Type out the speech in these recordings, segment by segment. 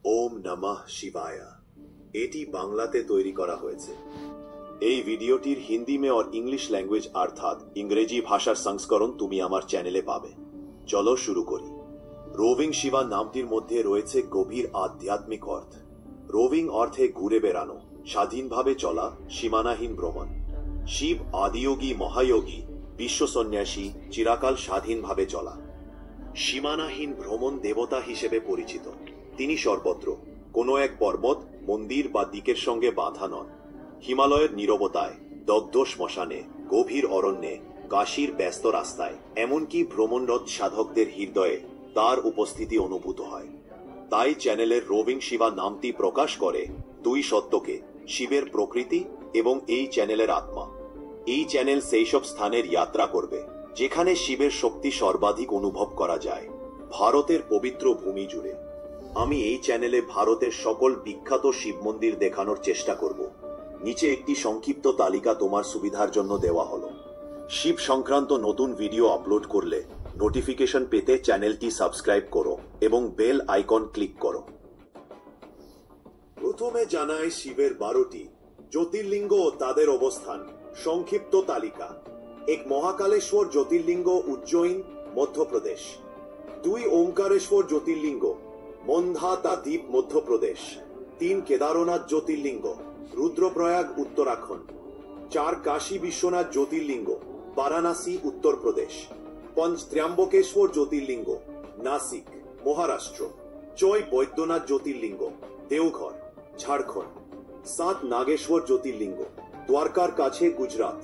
ওম নমঃ শিবায়। এটি বাংলাতে তৈরি করা হয়েছে। এই ভিডিওটির হিন্দি মে और इंग्लिश लैंग्वेज अर्थात इंग्रेजी ভাষার সংস্করণ তুমি আমার চ্যানেলে পাবে। চলো শুরু করি। রোভিং শিবা নামটির মধ্যে রয়েছে গভীর আধ্যাত্মিক অর্থ। রোভিং অর্থে ঘুরে বেড়ানো, স্বাধীনভাবে চলা, সীমানাহীন ভ্রমণ। শিব আদিযোগী, মহাযোগী, বিশ্ব সন্ন্যাসী, চিরকাল স্বাধীনভাবে চলা, সীমানাহীন ভ্রমণ দেবতা হিসেবে পরিচিত। তিনি সর্বত্র, কোনো এক পর্বত, মন্দির বা দিকের সঙ্গে বাঁধা নন। হিমালয়ের নীরবতায়, দগ্ধ শ্মশানে, গভীর অরণ্যে, কাশীর ব্যস্ত রাস্তায়, এমনকি ভ্রমণরত সাধকদের হৃদয়ে তার উপস্থিতি অনুভূত হয়। তাই চ্যানেলের রোভিং শিবা নামটি প্রকাশ করে দুই সত্যকে, শিবের প্রকৃতি এবং এই চ্যানেলের আত্মা। এই চ্যানেল সেই সব স্থানের যাত্রা করবে যেখানে শিবের শক্তি সর্বাধিক অনুভব করা যায়, ভারতের পবিত্র ভূমি জুড়ে। আমি এই চ্যানেলে ভারতের সকল বিখ্যাত শিব মন্দির দেখানোর চেষ্টা করব। নিচে একটি সংক্ষিপ্ত তালিকা তোমার সুবিধার জন্য দেওয়া হলো। শিব সংক্রান্ত নতুন ভিডিও আপলোড করলে নোটিফিকেশন পেতে চ্যানেলটি সাবস্ক্রাইব করো এবং বেল আইকন ক্লিক করো। প্রথমে জানাই শিবের 12টি জ্যোতির্লিঙ্গ ও তাদের অবস্থান। সংক্ষিপ্ত তালিকা: 1 মহাকালেশ্বর জ্যোতির্লিঙ্গ, উজ্জয়িন, মধ্যপ্রদেশ। 2 ওমকারেশ্বর জ্যোতির্লিঙ্গ, মন্ধাতা দ্বীপ, মধ্যপ্রদেশ। 3 কেদারনাথ জ্যোতির্লিঙ্গ, রুদ্রপ্রয়াগ, উত্তরাখণ্ড। 4 কাশী বিশ্বনাথ জ্যোতির্লিঙ্গ, বারাণসী, উত্তরপ্রদেশ। 5 ত্র্যম্বকেশ্বর জ্যোতির্লিঙ্গ, নাসিক, মহারাষ্ট্র। 6 বৈদ্যনাথ জ্যোতির্লিঙ্গ, দেওঘর, ঝাড়খণ্ড। 7 নাগেশ্বর জ্যোতির্লিঙ্গ, দ্বারকার কাছে, গুজরাট।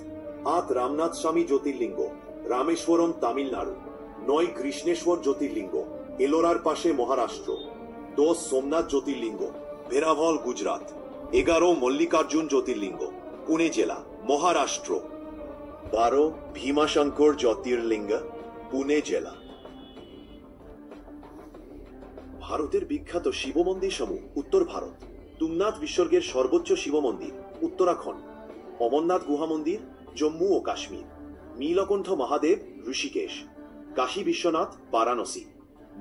8 রামনাথ স্বামী জ্যোতির্লিঙ্গ, রামেশ্বরম, তামিলনাড়ু। 9 কৃষ্ণেশ্বর জ্যোতির্লিঙ্গ, এলোরার পাশে, মহারাষ্ট্র। 10 সোমনাথ জ্যোতির্লিঙ্গ, ভেরাভল, গুজরাট। 11 মল্লিকার্জুন জ্যোতির্লিঙ্গ, পুনে জেলা, মহারাষ্ট্র। 12 ভীমাশঙ্কর জ্যোতির্লিঙ্গ, পুনে জেলা। ভারতের বিখ্যাত শিব মন্দির সমূহ: উত্তর ভারত, তুঙ্গনাথ বিসর্গের সর্বোচ্চ শিব মন্দির, উত্তরাখণ্ড। অমরনাথ গুহা মন্দির, জম্মু ও কাশ্মীর। নীলকণ্ঠ মহাদেব, ঋষিকেশ। কাশী বিশ্বনাথ, বারাণসী।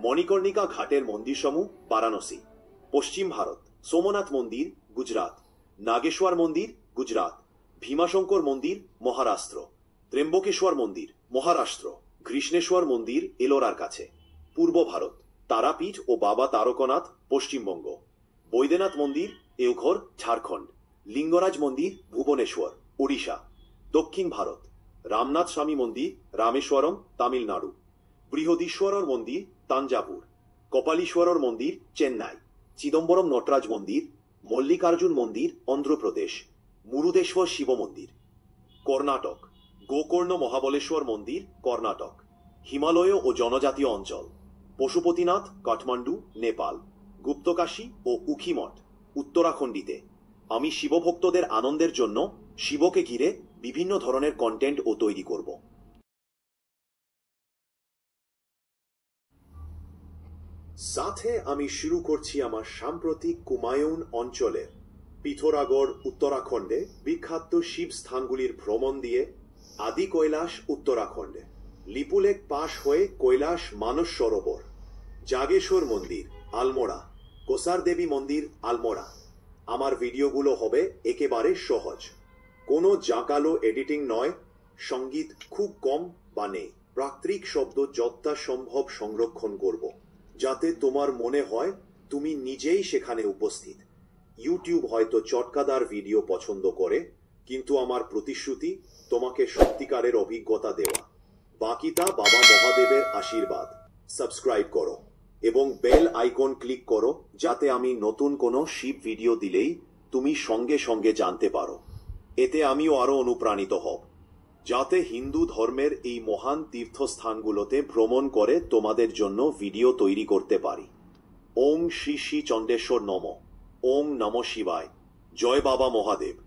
মণিকর্ণিকা ঘাটের মন্দির সমূহ, বারাণসী। পশ্চিম ভারত: সোমনাথ মন্দির, গুজরাট। নাগেশ্বর মন্দির, গুজরাট। ভীমাশঙ্কর মন্দির, মহারাষ্ট্র। ত্র্যম্বকেশ্বর মন্দির, মহারাষ্ট্র। কৃষ্ণেশ্বর মন্দির, এলোরার কাছে। পূর্ব ভারত: তারাপীঠ ও বাবা তারকনাথ, পশ্চিমবঙ্গ। বৈদ্যনাথ মন্দির, দেওঘর, ঝাড়খণ্ড। লিঙ্গরাজ মন্দির, ভুবনেশ্বর, ওড়িশা। দক্ষিণ ভারত: রামনাথ স্বামী মন্দির, রামেশ্বরম, তামিলনাড়ু। বৃহদীশ্বরর মন্দির, তাঞ্জাভুর। কপালীশ্বরর মন্দির, চেন্নাই। চিদম্বরম নটরাজ মন্দির, মল্লিকার্জুন মন্দির, অন্ধ্রপ্রদেশ। মুরুদেশ্বর শিব মন্দির। কর্ণাটক: গোকর্ণ মহাবলেশ্বর মন্দির, কর্ণাটক। হিমালয় ও জনজাতীয় অঞ্চল: পশুপতিনাথ, কাঠমান্ডু, নেপাল। গুপ্তকাশী ও উখিমঠ, উত্তরাখণ্ডিতে। আমি শিবভক্তদের আনন্দের জন্য শিবকে ঘিরে বিভিন্ন ধরনের কন্টেন্ট ও তৈরি করব। সাথে আমি শুরু করছি আমার সাম্প্রতিক কুমায়ুন অঞ্চলের পিথোরাগড়, উত্তরাখণ্ডে বিখ্যাত শিব স্থানগুলির ভ্রমণ দিয়ে। আদি কৈলাস, উত্তরাখণ্ডে। লিপুলেক পাশ হয়ে কৈলাস মানস সরোবর। জাগেশ্বর মন্দির, আলমোড়া। কোসার দেবী মন্দির, আলমোড়া। আমার ভিডিওগুলো হবে একেবারে সহজ, কোনো জাঁকালো এডিটিং নয়। সঙ্গীত খুব কম বা নেই। প্রাকৃতিক শব্দ যতটা সম্ভব সংরক্ষণ করব, যাতে তোমার মনে হয় তুমি নিজেই সেখানে উপস্থিত। ইউটিউব হয়তো চটকাদার ভিডিও পছন্দ করে, কিন্তু আমার প্রতিশ্রুতি তোমাকে সত্যিকারের অভিজ্ঞতা দেওয়া। বাকিটা বাবা মহাদেবের আশীর্বাদ। সাবস্ক্রাইব করো এবং বেল আইকন ক্লিক করো যাতে আমি নতুন কোনো শিব ভিডিও দিলেই তুমি সঙ্গে সঙ্গে জানতে পারো। এতে আমিও আরো অনুপ্রাণিত হব যাতে হিন্দু ধর্মের এই মহান তীর্থস্থানগুলোতে ভ্রমণ করে তোমাদের জন্য ভিডিও তৈরি করতে পারি। ওম শ্রী শ্রী চন্দ্রেশ্বর নম। ওম নমঃ শিবায়। জয় বাবা মহাদেব।